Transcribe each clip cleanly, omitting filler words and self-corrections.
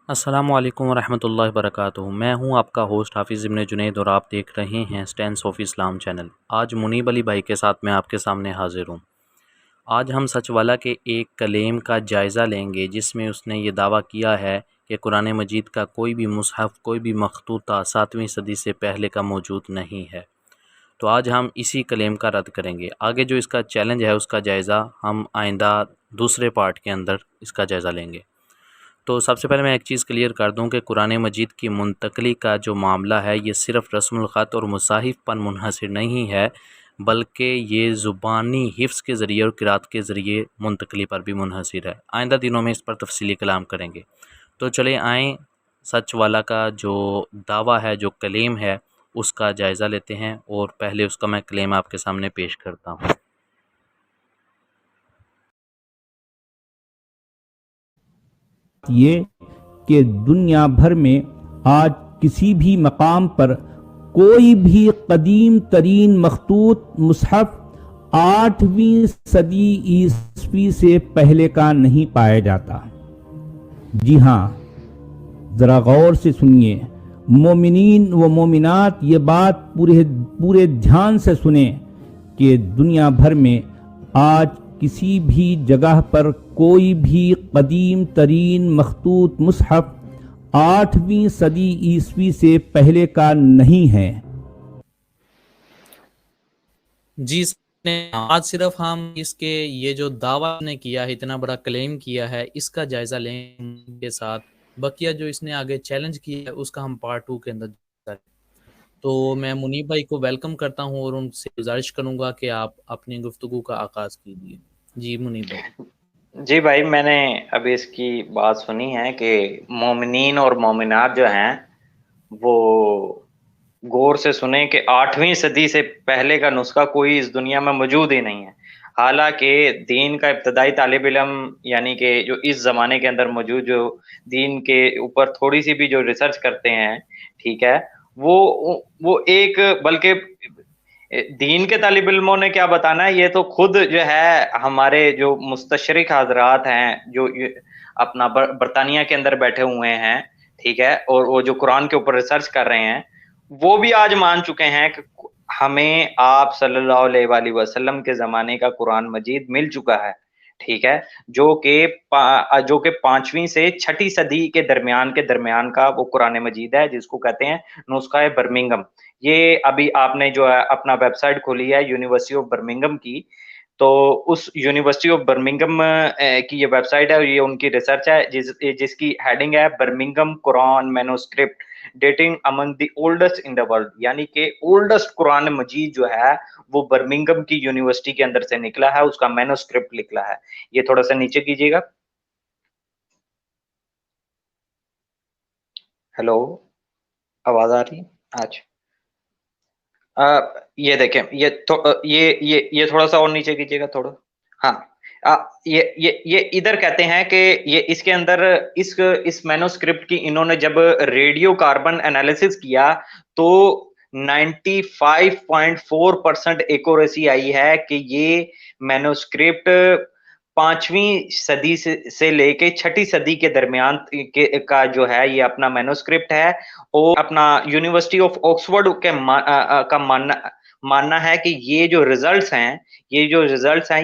السلام علیکم ورحمۃ اللہ وبرکاتہ۔ میں ہوں آپ کا ہوسٹ حافظ ابن جنید اور آپ دیکھ رہے ہیں اسٹینس آف اسلام چینل۔ آج منیب علی بھائی کے ساتھ میں آپ کے سامنے حاضر ہوں۔ آج ہم سچ والا کے ایک کلیم کا جائزہ لیں گے جس میں اس نے یہ دعویٰ کیا ہے کہ قرآن مجید کا کوئی بھی مصحف، کوئی بھی مخطوطہ 7ویں صدی سے پہلے کا موجود نہیں ہے۔ تو آج ہم اسی کلیم کا رد کریں گے۔ آگے جو اس کا چیلنج ہے اس کا جائزہ ہم آئندہ دوسرے پارٹ کے اندر اس کا جائزہ لیں گے۔ تو سب سے پہلے میں ایک چیز کلیئر کر دوں کہ قرآن مجید کی منتقلی کا جو معاملہ ہے یہ صرف رسم الخط اور مصاحف پر منحصر نہیں ہے، بلکہ یہ زبانی حفظ کے ذریعے اور قرات کے ذریعے منتقلی پر بھی منحصر ہے۔ آئندہ دنوں میں اس پر تفصیلی کلام کریں گے۔ تو چلیں آئیں سچ والا کا جو دعویٰ ہے، جو کلیم ہے، اس کا جائزہ لیتے ہیں، اور پہلے اس کا میں کلیم آپ کے سامنے پیش کرتا ہوں۔ یہ کہ دنیا بھر میں آج کسی بھی مقام پر کوئی بھی قدیم ترین مخطوط مصحف 8ویں صدی عیسوی سے پہلے کا نہیں پایا جاتا۔ جی ہاں، ذرا غور سے سنیے، مومنین و مومنات یہ بات پورے دھیان سے سنیں کہ دنیا بھر میں آج کسی بھی جگہ پر کوئی بھی قدیم ترین مخطوط مصحف 8ویں صدی عیسوی سے پہلے کا نہیں ہے۔ جی آج صرف ہم اس کے یہ جو دعویٰ نے کیا ہے، اتنا بڑا کلیم کیا ہے، اس کا جائزہ لیں کے ساتھ بقیہ جو اس نے آگے چیلنج کیا ہے اس کا ہم پارٹ 2 کے اندر کریں۔ تو میں منیب بھائی کو ویلکم کرتا ہوں اور ان سے گزارش کروں گا کہ آپ اپنی گفتگو کا آغاز کیجیے۔ جی منیب بھائی۔ جی بھائی، میں نے ابھی اس کی بات سنی ہے کہ مومنین اور مومنات جو ہیں وہ غور سے سنیں کہ 8ویں صدی سے پہلے کا نسخہ کوئی اس دنیا میں موجود ہی نہیں ہے۔ حالانکہ دین کا ابتدائی طالب علم، یعنی کہ جو اس زمانے کے اندر موجود، جو دین کے اوپر تھوڑی سی بھی جو ریسرچ کرتے ہیں، ٹھیک ہے، وہ ایک، بلکہ دین کے طالب علموں نے کیا بتانا ہے، یہ تو خود جو ہے ہمارے جو مستشرق حضرات ہیں، جو اپنا برطانیہ کے اندر بیٹھے ہوئے ہیں، ٹھیک ہے، اور وہ جو قرآن کے اوپر ریسرچ کر رہے ہیں، وہ بھی آج مان چکے ہیں کہ ہمیں آپ صلی اللہ علیہ وآلہ وسلم کے زمانے کا قرآن مجید مل چکا ہے، ٹھیک ہے، جو کہ 5ویں سے 6ٹھی صدی کے درمیان کا وہ قرآن مجید ہے، جس کو کہتے ہیں نسخہ برمنگم۔ یہ ابھی آپ نے جو ہے اپنا ویب سائٹ کھولی ہے یونیورسٹی آف برمنگم کی، تو اس یونیورسٹی آف برمنگم کی یہ ویب سائٹ ہے، اور یہ ان کی ریسرچ ہے جس کی ہیڈنگ ہے Birmingham Quran manuscript dating Umang the oldest in the world, یعنی کہ اولڈسٹ قرآن مجید جو ہے وہ برمنگم کی یونیورسٹی کے اندر سے نکلا ہے، اس کا مینوسکرپٹ نکلا ہے۔ یہ تھوڑا سا نیچے کیجیے گا۔ ہیلو، آواز آ رہی ہے؟ اچھا، یہ دیکھیں، یہ تھوڑا سا اور نیچے کیجیے گا تھوڑا۔ ہاں، یہ ادھر کہتے ہیں کہ یہ اس کے اندر اس مینوسکرپٹ کی انہوں نے جب ریڈیو کاربن انالیسس کیا تو 95.4% ایکوریسی آئی ہے کہ یہ مینوسکرپٹ 5ویں صدی سے لے کے 6ٹھی صدی کے درمیان کا جو ہے یہ اپنا مینوسکرپٹ ہے، اور اپنا یونیورسٹی آف آکسفورڈ کا ماننا ہے کہ یہ جو ریزلٹس ہیں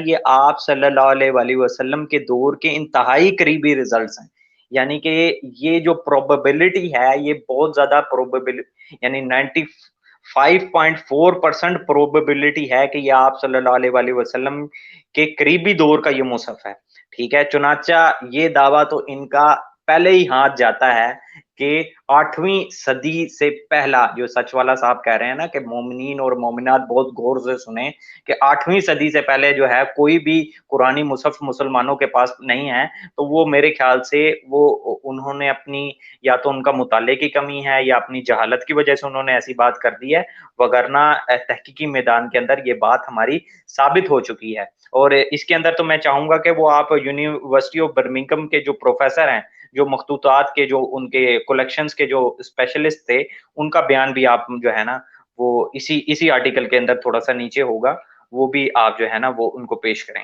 یہ آپ صلی اللہ علیہ وآلہ وسلم کے دور کے انتہائی قریبی ریزلٹس ہیں، یعنی کہ یہ جو پروبیبلٹی ہے یہ بہت زیادہ یعنی 95.4% پروبیبلٹی ہے کہ یہ آپ صلی اللہ علیہ وآلہ وسلم کے قریبی دور کا یہ مصحف ہے، ٹھیک ہے۔ چنانچہ یہ دعویٰ تو ان کا پہلے ہی ہاتھ جاتا ہے کہ 8ویں صدی سے پہلا، جو سچ والا صاحب کہہ رہے ہیں نا کہ مومنین اور مومنات بہت غور سے سنیں کہ 8ویں صدی سے پہلے جو ہے کوئی بھی قرآنی مصحف مسلمانوں کے پاس نہیں ہے، تو وہ میرے خیال سے وہ انہوں نے اپنی، یا تو ان کا مطالعے کی کمی ہے یا اپنی جہالت کی وجہ سے انہوں نے ایسی بات کر دی ہے، وگرنہ تحقیقی میدان کے اندر یہ بات ہماری ثابت ہو چکی ہے۔ اور اس کے اندر تو میں چاہوں گا کہ وہ آپ یونیورسٹی آف برمنگھم کے جو پروفیسر ہیں، جو مخطوطات کے جو ان کے کلیکشنز کے جو اسپیشلسٹ تھے، ان کا بیان بھی آپ جو ہے نا وہ اسی آرٹیکل کے اندر تھوڑا سا نیچے ہوگا، وہ بھی آپ جو ہے نا وہ ان کو پیش کریں۔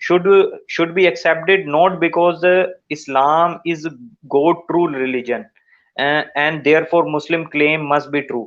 should should be accepted not because Islam is God true religion and therefore Muslim claim must be true।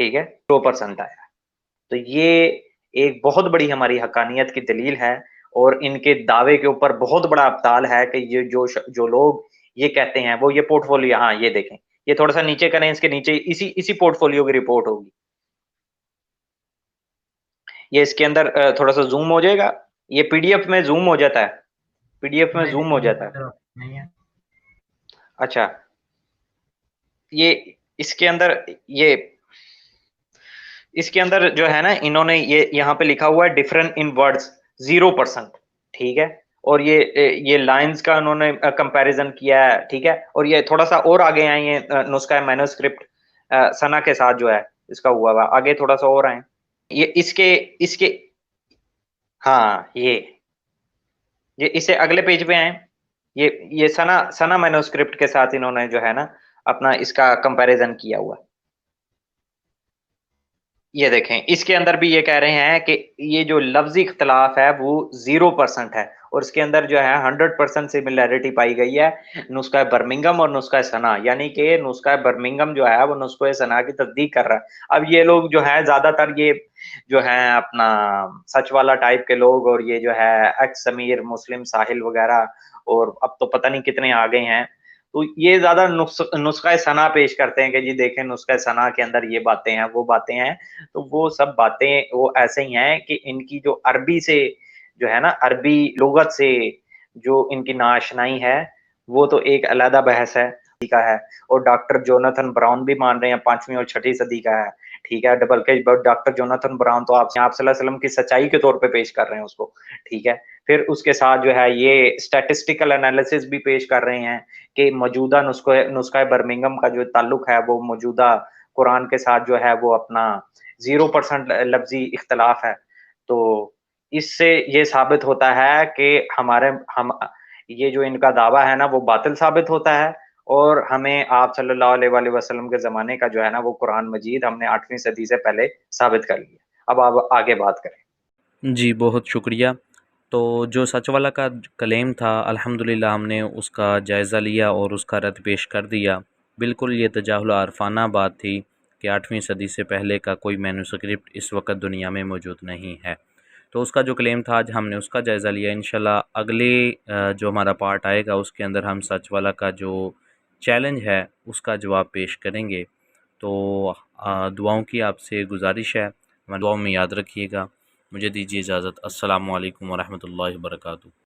ٹھیک ہے 2% آیا. تو یہ ایک بہت بڑی ہماری حقانیت کی دلیل ہے، اور ان کے دعوے کے اوپر بہت بڑا ابطال ہے کہ یہ جو لوگ یہ کہتے ہیں وہ یہ پورٹ فولیو، ہاں یہ دیکھیں، یہ تھوڑا سا نیچے کریں، اس کے نیچے اسی پورٹ فولیو کی رپورٹ ہوگی. یہ اس کے اندر تھوڑا سا زوم ہو جائے گا، یہ پی ڈی ایف میں زوم ہو جاتا ہے، پی ڈی ایف میں نہیں زوم ہو نہیں جاتا ہے. نہیں ہے. اچھا، یہ اس کے اندر اس کے اندر جو ہے نا، انہوں نے یہ یہاں پہ لکھا ہوا ہے ڈفرنٹ ان ورڈز 0%. ٹھیک ہے، اور یہ لائنز کا انہوں نے کمپیریزن کیا ہے. ٹھیک ہے، اور یہ تھوڑا سا اور آگے آئیں، یہ نسخہ مینوسکرپٹ سنا کے ساتھ جو ہے اس کا ہوا آگے تھوڑا سا اور آئیں. یہ اس کے ہاں یہ اسے اگلے پیج پہ آئیں. یہ سنا مینوسکرپٹ کے ساتھ انہوں نے جو ہے نا اپنا اس کا کمپیریزن کیا ہوا. یہ دیکھیں، اس کے اندر بھی یہ کہہ رہے ہیں کہ یہ جو لفظی اختلاف ہے وہ 0% ہے، اور اس کے اندر جو ہے 100% سملیرٹی پائی گئی ہے نسخہ برمنگم اور نسخہ سنا، یعنی کہ نسخہ برمنگم جو ہے وہ نسخہ سنا کی تصدیق کر رہا ہے. اب یہ لوگ جو ہے زیادہ تر یہ جو ہے اپنا سچ والا ٹائپ کے لوگ، اور یہ جو ہے ایکس سمیر، مسلم ساحل وغیرہ، اور اب تو پتہ نہیں کتنے آگے ہیں، تو یہ زیادہ نسخہ ثنا پیش کرتے ہیں کہ جی دیکھیں نسخہ ثنا کے اندر یہ باتیں ہیں، وہ باتیں ہیں. تو وہ سب باتیں وہ ایسے ہی ہیں کہ ان کی جو عربی سے جو ہے نا، عربی لغت سے جو ان کی ناآشنائی ہے وہ تو ایک علیحدہ بحث ہے کا ہے. اور ڈاکٹر جوناتھن براؤن بھی مان رہے ہیں 5ویں اور 6ٹھی صدی کا ہے. ٹھیک ہے، بلکہ ڈاکٹر جوناتھن براؤن تو آپ صلی اللہ علیہ وسلم کی سچائی کے طور پہ پیش کر رہے ہیں اس کو. ٹھیک ہے، پھر اس کے ساتھ جو ہے یہ اسٹیٹسٹیکل انالیسس بھی پیش کر رہے ہیں کہ موجودہ نسخہ برمنگم کا جو تعلق ہے وہ موجودہ قرآن کے ساتھ جو ہے وہ اپنا 0% لفظی اختلاف ہے. تو اس سے یہ ثابت ہوتا ہے کہ یہ جو ان کا دعویٰ ہے نا وہ باطل ثابت ہوتا ہے، اور ہمیں آپ صلی اللہ علیہ وآلہ وسلم کے زمانے کا جو ہے نا وہ قرآن مجید ہم نے 8ویں صدی سے پہلے ثابت کر لیا. اب آپ آگے بات کریں. جی بہت شکریہ. تو جو سچ والا کا کلیم تھا الحمدللہ ہم نے اس کا جائزہ لیا اور اس کا رد پیش کر دیا. بالکل یہ تجاہل عارفانہ بات تھی کہ 8ویں صدی سے پہلے کا کوئی مینوسکرپٹ اس وقت دنیا میں موجود نہیں ہے. تو اس کا جو کلیم تھا آج ہم نے اس کا جائزہ لیا. انشاءاللہ اگلے جو ہمارا پارٹ آئے گا اس کے اندر ہم سچ والا کا جو چیلنج ہے اس کا جواب پیش کریں گے. تو دعاؤں کی آپ سے گزارش ہے، دعاؤں میں یاد رکھیے گا. مجھے دیجیے اجازت. السلام علیکم ورحمۃ اللہ وبرکاتہ.